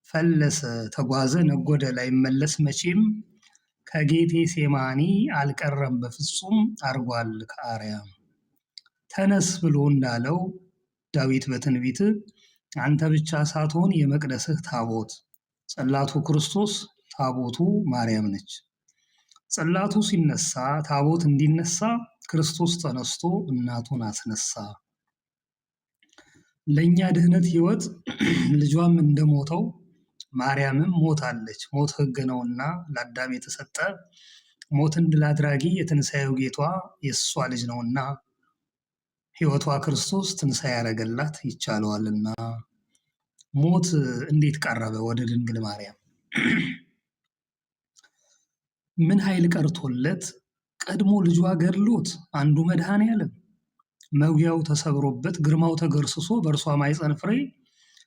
ፈለሰ ተጓዘ ነጎደ ላይመለስ መቼም ከጌቴ ሴማኒ አልቀረም በፍጹም አርጓል ከአርያም። ተነስ ብሎ እንዳለው ዳዊት በትንቢት አንተ ብቻ ሳትሆን የመቅደስህ ታቦት፣ ጽላቱ ክርስቶስ ታቦቱ ማርያም ነች። ጽላቱ ሲነሳ ታቦት እንዲነሳ ክርስቶስ ተነስቶ እናቱን አስነሳ። ለእኛ ድህነት ሕይወት ልጇም እንደሞተው ማርያምም ሞታለች። ሞት ሕግ ነውና ለአዳም የተሰጠ ሞትን ድል አድራጊ የትንሣኤው ጌቷ የእሷ ልጅ ነውና ሕይወቷ ክርስቶስ ትንሣኤ ያደረገላት ይቻለዋልና። ሞት እንዴት ቀረበ ወደ ድንግል ማርያም? ምን ኃይል ቀርቶለት ቀድሞ ልጇ ገድሎት አንዱ መድኃኔ ዓለም መውጊያው ተሰብሮበት ግርማው ተገርስሶ በእርሷ ማኅፀን ፍሬ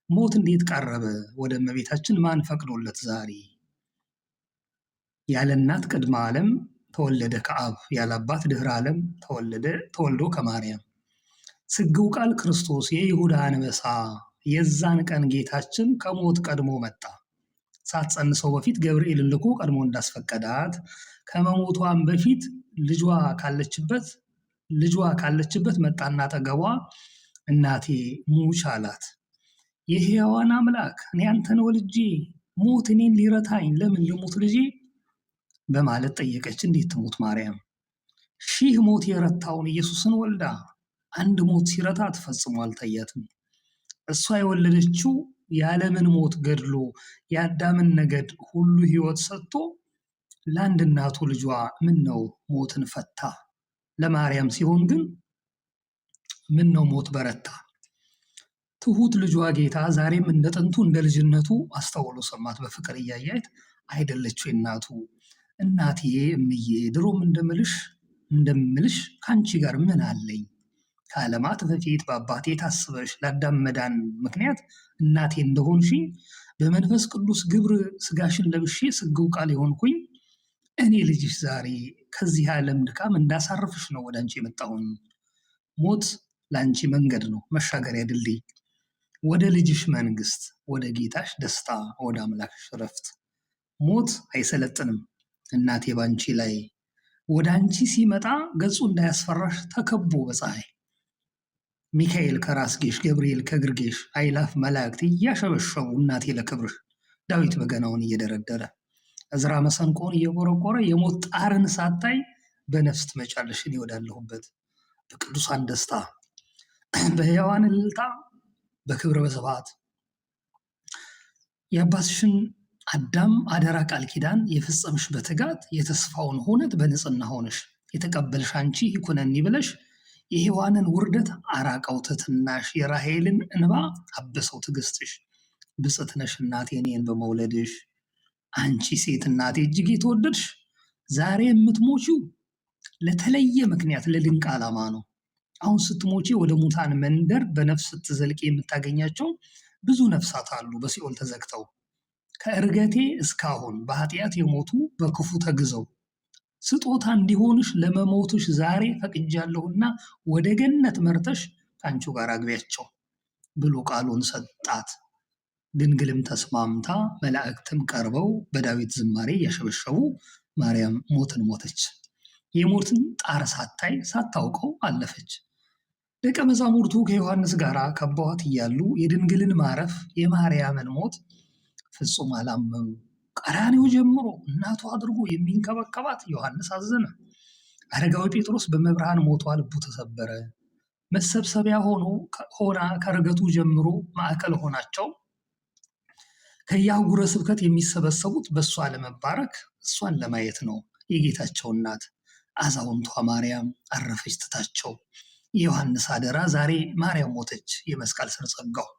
ሞት እንዴት ቀረበ ወደ እመቤታችን ማን ፈቅዶለት ዛሬ? ያለ እናት ቅድመ ዓለም ተወለደ ከአብ ያለ አባት ድኅረ ዓለም ተወልዶ ከማርያም። ስግው ቃል ክርስቶስ የይሁዳ አንበሳ የዛን ቀን ጌታችን ከሞት ቀድሞ መጣ። ሳትጸንሰው በፊት ገብርኤልን ልኮ ቀድሞ እንዳስፈቀዳት ከመሞቷን በፊት ልጇ ካለችበት መጣና አጠገቧ እናቴ ሙች አላት። የሕያዋን አምላክ እኔ አንተን ወልጄ ሞት እኔን ሊረታኝ ለምን ልሙት ልጄ በማለት ጠየቀች። እንዴት ትሙት ማርያም? ሺህ ሞት የረታውን ኢየሱስን ወልዳ አንድ ሞት ሲረታ ፈጽሞ አልታያትም። እሷ የወለደችው የዓለምን ሞት ገድሎ የአዳምን ነገድ ሁሉ ሕይወት ሰጥቶ ለአንድ እናቱ ልጇ ምን ነው ሞትን ፈታ። ለማርያም ሲሆን ግን ምን ነው ሞት በረታ። ትሁት ልጇ ጌታ ዛሬም እንደ ጥንቱ እንደ ልጅነቱ አስተውሎ ሰማት። በፍቅር እያያት አይደለችው እናቱ እናቴ እምዬ ድሮም እንደምልሽ ከአንቺ ጋር ምን አለኝ? ከዓለማት በፊት በአባቴ ታስበሽ ለአዳም መዳን ምክንያት እናቴ እንደሆንሽኝ በመንፈስ ቅዱስ ግብር ስጋሽን ለብሼ ስግው ቃል የሆንኩኝ እኔ ልጅሽ ዛሬ ከዚህ ዓለም ድካም እንዳሳርፍሽ ነው ወደ አንቺ የመጣሁኝ። ሞት ለአንቺ መንገድ ነው መሻገሪያ ድልድይ ወደ ልጅሽ መንግስት፣ ወደ ጌታሽ ደስታ፣ ወደ አምላክሽ ረፍት። ሞት አይሰለጥንም እናቴ ባንቺ ላይ ወደ አንቺ ሲመጣ ገጹ እንዳያስፈራሽ ተከቦ በፀሐይ ሚካኤል ከራስጌሽ ገብርኤል ከግርጌሽ አይላፍ መላእክት እያሸበሸቡ እናቴ ለክብርሽ ዳዊት በገናውን እየደረደረ እዝራ መሰንቆን እየቆረቆረ የሞት ጣርን ሳታይ በነፍስ ትመጫለሽ እኔ ወዳለሁበት በቅዱሳን ደስታ በሕያዋን እልልታ በክብረ በስብሐት የአባትሽን አዳም አደራ ቃል ኪዳን የፈጸምሽ በትጋት የተስፋውን ሆነት በንጽህና ሆነሽ የተቀበልሽ አንቺ ይኩነኒ ብለሽ የሔዋንን ውርደት አራቀው ትሕትናሽ የራሔልን እንባ አበሰው ትዕግስትሽ። ብፅዕት ነሽ እናቴ እኔን በመውለድሽ አንቺ ሴት እናቴ እጅግ የተወደድሽ። ዛሬ የምትሞቺው ለተለየ ምክንያት ለድንቅ ዓላማ ነው። አሁን ስትሞቺ ወደ ሙታን መንደር በነፍስ ስትዘልቂ የምታገኛቸው ብዙ ነፍሳት አሉ በሲኦል ተዘግተው ከእርገቴ እስካሁን በኃጢአት የሞቱ በክፉ ተግዘው ስጦታ እንዲሆንሽ ለመሞትሽ ዛሬ ፈቅጃለሁና ወደ ገነት መርተሽ ከአንቺው ጋር አግቢያቸው ብሎ ቃሉን ሰጣት። ድንግልም ተስማምታ መላእክትም ቀርበው በዳዊት ዝማሬ እያሸበሸቡ ማርያም ሞትን ሞተች። የሞትን ጣር ሳታይ ሳታውቀው አለፈች። ደቀ መዛሙርቱ ከዮሐንስ ጋር ከበዋት እያሉ የድንግልን ማረፍ የማርያምን ሞት ፍጹም አላመኑ። ቀራንዮ ጀምሮ እናቱ አድርጎ የሚንከባከባት ዮሐንስ አዘነ። አረጋዊ ጴጥሮስ በመብርሃን ሞቷ ልቡ ተሰበረ። መሰብሰቢያ ሆና ከርገቱ ጀምሮ ማዕከል ሆናቸው ከየአህጉረ ስብከት የሚሰበሰቡት በእሷ ለመባረክ እሷን ለማየት ነው። የጌታቸው እናት አዛውንቷ ማርያም አረፈች ትታቸው። የዮሐንስ አደራ ዛሬ ማርያም ሞተች የመስቀል ስር ጸጋው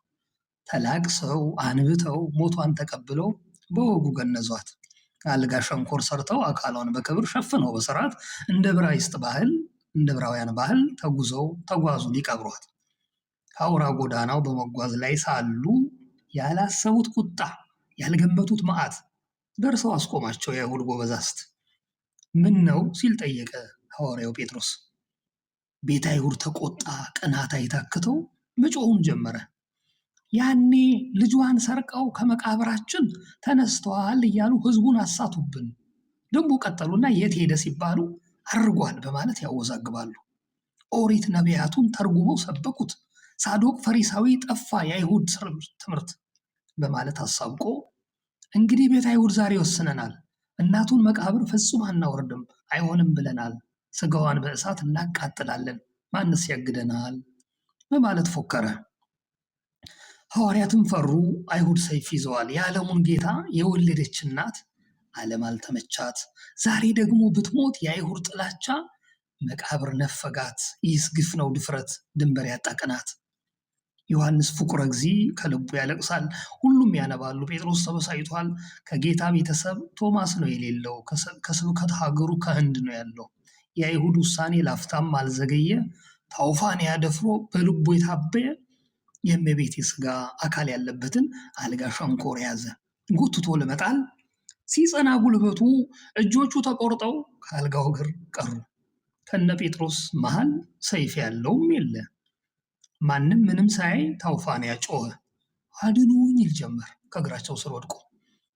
ተላቅሰው አንብተው ሞቷን ተቀብለው በወጉ ገነዟት። አልጋ ሸንኮር ሰርተው አካሏን በክብር ሸፍነው በስርዓት እንደ ዕብራውያን ባህል ተጓዙ ሊቀብሯት። ከአውራ ጎዳናው በመጓዝ ላይ ሳሉ ያላሰቡት ቁጣ ያልገመቱት መዓት ደርሰው አስቆማቸው የአይሁድ ጎበዛዝት። ምን ነው ሲል ጠየቀ ሐዋርያው ጴጥሮስ። ቤተ አይሁድ ተቆጣ፣ ቅናት አይታክተው መጮሁን ጀመረ። ያኔ ልጇን ሰርቀው ከመቃብራችን ተነስተዋል እያሉ ህዝቡን አሳቱብን። ደግሞ ቀጠሉና የት ሄደ ሲባሉ አርጓል በማለት ያወዛግባሉ። ኦሪት ነቢያቱን ተርጉመው ሰበኩት። ሳዶቅ ፈሪሳዊ ጠፋ የአይሁድ ትምህርት በማለት አሳብቆ እንግዲህ ቤተ አይሁድ ዛሬ ወስነናል፣ እናቱን መቃብር ፍጹም አናወርድም፣ አይሆንም ብለናል፣ ስጋዋን በእሳት እናቃጥላለን፣ ማንስ ያግደናል በማለት ፎከረ። ሐዋርያትም ፈሩ። አይሁድ ሰይፍ ይዘዋል። የዓለሙን ጌታ የወለደች እናት ዓለም አልተመቻት። ዛሬ ደግሞ ብትሞት የአይሁድ ጥላቻ መቃብር ነፈጋት። ይህስ ግፍ ነው ድፍረት፣ ድንበር ያጣ ቅናት። ዮሐንስ ፍቁረ እግዚእ ከልቡ ያለቅሳል፣ ሁሉም ያነባሉ። ጴጥሮስ ተበሳጭቷል። ከጌታ ቤተሰብ ቶማስ ነው የሌለው፣ ከስብከት ሀገሩ ከህንድ ነው ያለው። የአይሁድ ውሳኔ ላፍታም አልዘገየ፣ ታውፋንያ ደፍሮ በልቡ የታበየ የእመቤቴ ስጋ አካል ያለበትን አልጋ ሸንኮር ያዘ። ጎትቶ ለመጣል ሲጸና ጉልበቱ እጆቹ ተቆርጠው ከአልጋው እግር ቀሩ። ከነ ጴጥሮስ መሃል ሰይፍ ያለውም የለ። ማንም ምንም ሳያይ ታውፋንያ ጮኸ፣ አድኑኝ ይል ጀመር ከእግራቸው ስር ወድቆ።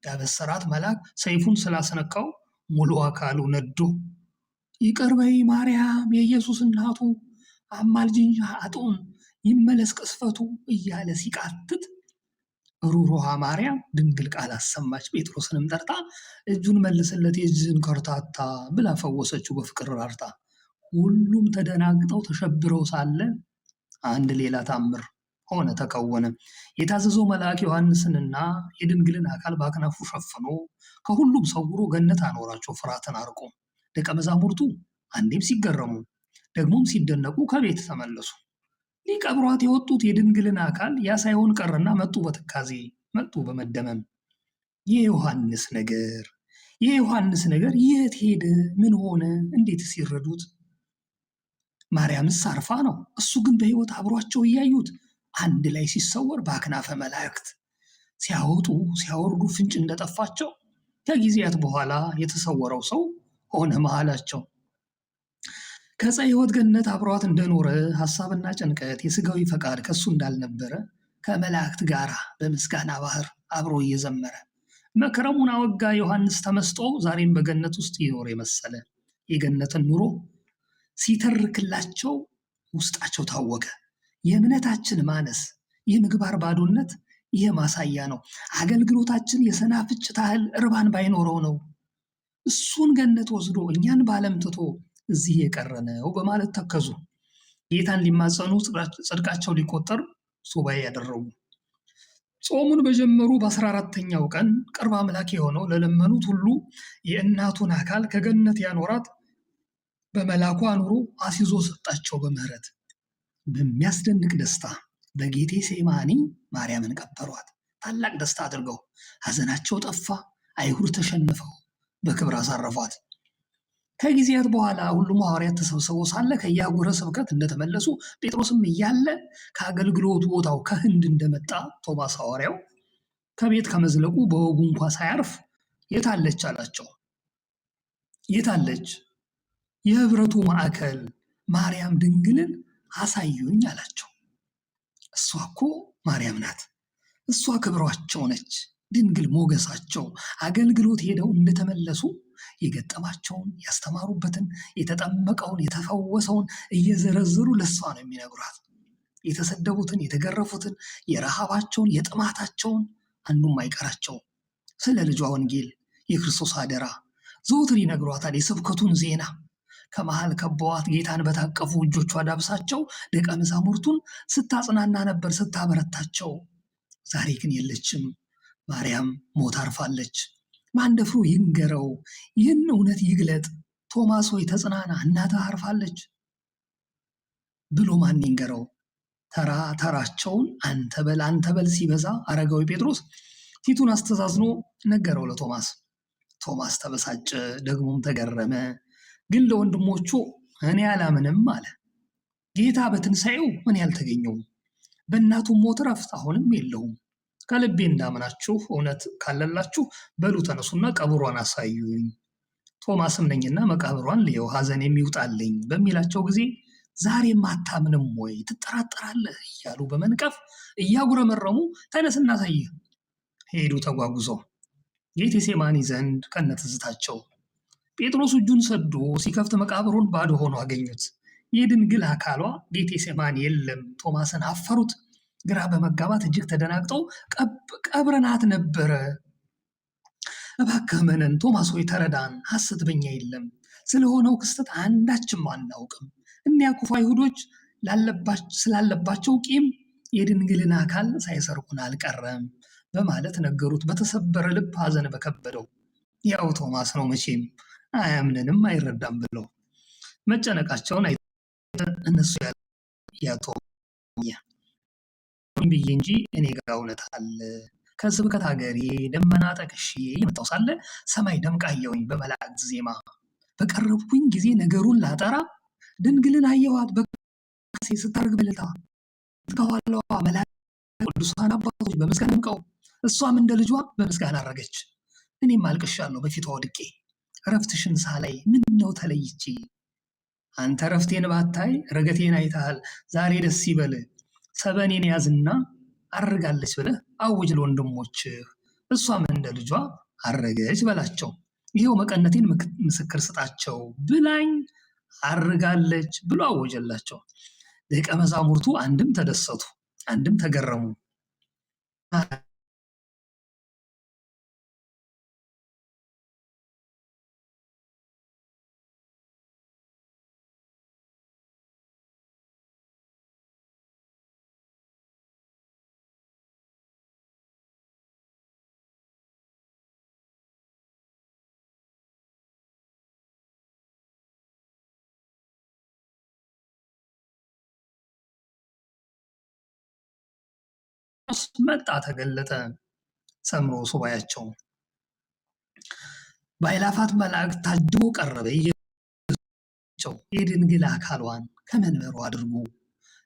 ያበሰራት መልአክ ሰይፉን ስላስነካው ሙሉ አካሉ ነዶ፣ ይቅር በይ ማርያም የኢየሱስ እናቱ፣ አማልጅኝ ኃጥኡን ይመለስ ቅስፈቱ እያለ ሲቃትት ሩሩሃ ማርያም ድንግል ቃል አሰማች። ጴጥሮስንም ጠርታ እጁን መልስለት የእጅህን ከርታታ ብላ ፈወሰችው በፍቅር ራርታ። ሁሉም ተደናግጠው ተሸብረው ሳለ አንድ ሌላ ታምር ሆነ ተከወነ። የታዘዘው መልአክ ዮሐንስንና የድንግልን አካል በአክናፉ ሸፍኖ ከሁሉም ሰውሮ ገነት አኖራቸው ፍርሃትን አርቆ። ደቀ መዛሙርቱ አንዴም ሲገረሙ ደግሞም ሲደነቁ ከቤት ተመለሱ። ሊቀብሯት የወጡት የድንግልን አካል ያ ሳይሆን ቀረና መጡ በትካዜ መጡ በመደመም። የዮሐንስ ነገር የት ሄደ? ምን ሆነ? እንዴት ሲረዱት? ማርያምስ አርፋ ነው፣ እሱ ግን በሕይወት አብሯቸው እያዩት አንድ ላይ ሲሰወር በአክናፈ መላእክት ሲያወጡ ሲያወርዱ ፍንጭ እንደጠፋቸው ከጊዜያት በኋላ የተሰወረው ሰው ሆነ መሃላቸው። ከዕፀ ሕይወት ገነት አብሯት እንደኖረ ሐሳብና ጭንቀት የሥጋዊ ፈቃድ ከሱ እንዳልነበረ ከመላእክት ጋር በምስጋና ባህር አብሮ እየዘመረ መከረሙን አወጋ። ዮሐንስ ተመስጦ ዛሬም በገነት ውስጥ ይኖር የመሰለ የገነትን ኑሮ ሲተርክላቸው ውስጣቸው ታወቀ። የእምነታችን ማነስ፣ የምግባር ባዶነት ይህ ማሳያ ነው። አገልግሎታችን የሰናፍጭ ታህል እርባን ባይኖረው ነው። እሱን ገነት ወስዶ እኛን በዓለም ትቶ እዚህ የቀረነው በማለት ተከዙ። ጌታን ሊማጸኑ ጽድቃቸው ሊቆጠር ሱባኤ ያደረጉ። ጾሙን በጀመሩ በ14ተኛው ቀን ቅርብ አምላክ የሆነው ለለመኑት ሁሉ የእናቱን አካል ከገነት ያኖራት በመላኩ አኑሮ አስይዞ ሰጣቸው በምህረት። በሚያስደንቅ ደስታ በጌቴ ሴማኒ ማርያምን ቀበሯት። ታላቅ ደስታ አድርገው ሐዘናቸው ጠፋ። አይሁድ ተሸንፈው በክብር አሳረፏት። ከጊዜያት በኋላ ሁሉም ሐዋርያት ተሰብስበው ሳለ ከየአህጉረ ስብከት እንደተመለሱ ጴጥሮስም እያለ ከአገልግሎቱ ቦታው ከህንድ እንደመጣ ቶማስ ሐዋርያው ከቤት ከመዝለቁ በወጉ እንኳ ሳያርፍ የታለች አላቸው። የታለች? የህብረቱ ማዕከል ማርያም ድንግልን አሳዩኝ አላቸው። እሷ እኮ ማርያም ናት። እሷ ክብሯቸው ነች፣ ድንግል ሞገሳቸው። አገልግሎት ሄደው እንደተመለሱ የገጠማቸውን ያስተማሩበትን የተጠመቀውን የተፈወሰውን እየዘረዘሩ ለሷ ነው የሚነግሯት። የተሰደቡትን የተገረፉትን የረሃባቸውን የጥማታቸውን አንዱም አይቀራቸው። ስለ ልጇ ወንጌል የክርስቶስ አደራ ዘውትር ይነግሯታል። የስብከቱን ዜና ከመሃል ከበዋት ጌታን በታቀፉ እጆቿ ዳብሳቸው ደቀ መዛሙርቱን ስታጽናና ነበር፣ ስታበረታቸው። ዛሬ ግን የለችም። ማርያም ሞት አርፋለች። ማን ደፍሮ ይንገረው? ይህን እውነት ይግለጥ? ቶማስ ሆይ ተጽናና፣ እናትህ አርፋለች ብሎ ማን ይንገረው? ተራቸውን አንተ በል ሲበዛ አረጋዊ ጴጥሮስ ፊቱን አስተዛዝኖ ነገረው ለቶማስ። ቶማስ ተበሳጨ፣ ደግሞም ተገረመ። ግን ለወንድሞቹ እኔ አላምንም አለ። ጌታ በትንሣኤው እኔ አልተገኘውም፣ በእናቱም ሞት ረፍት አሁንም የለውም። ከልቤ እንዳምናችሁ እውነት ካለላችሁ በሉ ተነሱና ቀብሯን አሳዩኝ፣ ቶማስም ነኝና መቃብሯን ልየው ሐዘን የሚውጣልኝ በሚላቸው ጊዜ ዛሬም አታምንም ወይ ትጠራጠራለህ እያሉ በመንቀፍ እያጉረመረሙ ተነስ እናሳይህ ሄዱ ተጓጉዘው ጌቴሴማኒ ዘንድ ከነትዝታቸው። ጴጥሮስ እጁን ሰዶ ሲከፍት መቃብሩን ባዶ ሆኖ አገኙት። የድንግል አካሏ ጌቴሴማኒ የለም። ቶማስን አፈሩት። ግራ በመጋባት እጅግ ተደናግጠው ቀብረናት ነበረ። እባክህ መነን ቶማስ ሆይ ተረዳን፣ ሐሰት በኛ የለም። ስለሆነው ክስተት አንዳችም አናውቅም። እኒያ ክፉ አይሁዶች ስላለባቸው ቂም የድንግልን አካል ሳይሰርቁን አልቀረም በማለት ነገሩት። በተሰበረ ልብ ሐዘን በከበደው ያው ቶማስ ነው መቼም አያምንንም አይረዳም ብለው መጨነቃቸውን እነሱ ያቶ ብዬ እንጂ እኔ ጋር እውነት አለ። ከስብከት ሀገሬ ደመና ጠቅሼ የመጣው ሳለ ሰማይ ደምቃ አየሁኝ በመላእክት ዜማ። በቀረብኩኝ ጊዜ ነገሩን ላጠራ ድንግልን አየኋት በቅዳሴ ስታርግ በልታ። ከኋላዋ መላእክት ቅዱሳን አባቶች በምስጋና ደምቀው እሷም እንደ ልጇ በምስጋና አረገች። እኔም አልቅሻለሁ በፊቷ ወድቄ እረፍትሽን ሳላይ ምን ነው ተለይቼ። አንተ እረፍቴን ባታይ ረገቴን አይተሃል። ዛሬ ደስ ይበል ሰበኔን ያዝና አርጋለች ብለህ አውጅ ለወንድሞችህ። እሷም እንደ ልጇ አረገች በላቸው። ይኸው መቀነቴን ምስክር ስጣቸው ብላኝ አርጋለች ብሎ አወጀላቸው። ደቀ መዛሙርቱ አንድም ተደሰቱ፣ አንድም ተገረሙ። መጣ ተገለጠ ሰምሮ ሱባያቸው። በአእላፋት መላእክት ታጅቦ ቀረበ ኢየሱስ የድንግል አካሏን ከመንበሩ አድርጎ።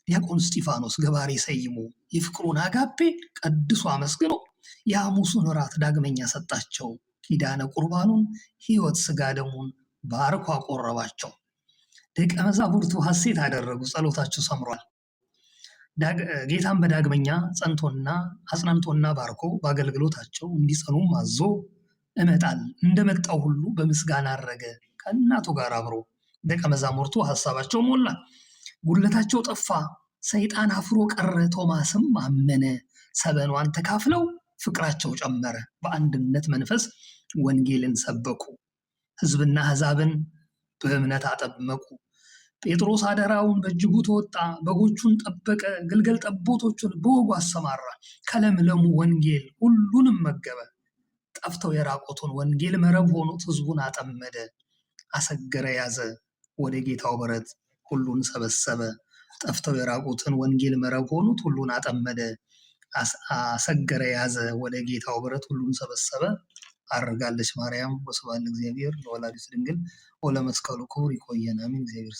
ዲያቆን እስጢፋኖስ ገባሬ ሰይሞ የፍቅሩን አጋፔ ቀድሶ አመስግኖ የሐሙሱን እራት ዳግመኛ ሰጣቸው። ኪዳነ ቁርባኑን ሕይወት ስጋ ደሙን ባርኮ አቆረባቸው። ደቀ መዛሙርቱ ሐሴት አደረጉ፣ ጸሎታቸው ሰምሯል። ጌታን በዳግመኛ ጸንቶና አጽናንቶና ባርኮ በአገልግሎታቸው እንዲጸኑም አዞ እንደመጣው ሁሉ በምስጋና አረገ ከእናቱ ጋር አብሮ። ደቀ መዛሙርቱ ሐሳባቸው ሞላ፣ ጉድለታቸው ጠፋ፣ ሰይጣን አፍሮ ቀረ። ቶማስም አመነ። ሰበኗን ተካፍለው ፍቅራቸው ጨመረ። በአንድነት መንፈስ ወንጌልን ሰበኩ፣ ሕዝብና አሕዛብን በእምነት አጠመቁ። ጴጥሮስ አደራውን በእጅጉ ተወጣ፣ በጎቹን ጠበቀ፣ ግልገል ጠቦቶቹን በወጉ አሰማራ። ከለምለሙ ወንጌል ሁሉንም መገበ። ጠፍተው የራቁትን ወንጌል መረብ ሆኖት ሕዝቡን አጠመደ። አሰገረ ያዘ ወደ ጌታው በረት ሁሉን ሰበሰበ። ጠፍተው የራቁትን ወንጌል መረብ ሆኖት ሁሉን አጠመደ። አሰገረ ያዘ ወደ ጌታው በረት ሁሉን ሰበሰበ። አርጋለች ማርያም። ወስብሐት ለእግዚአብሔር ወለወላዲቱ ድንግል ወለመስቀሉ ክቡር። ይቆየን። አሜን። እግዚአብሔር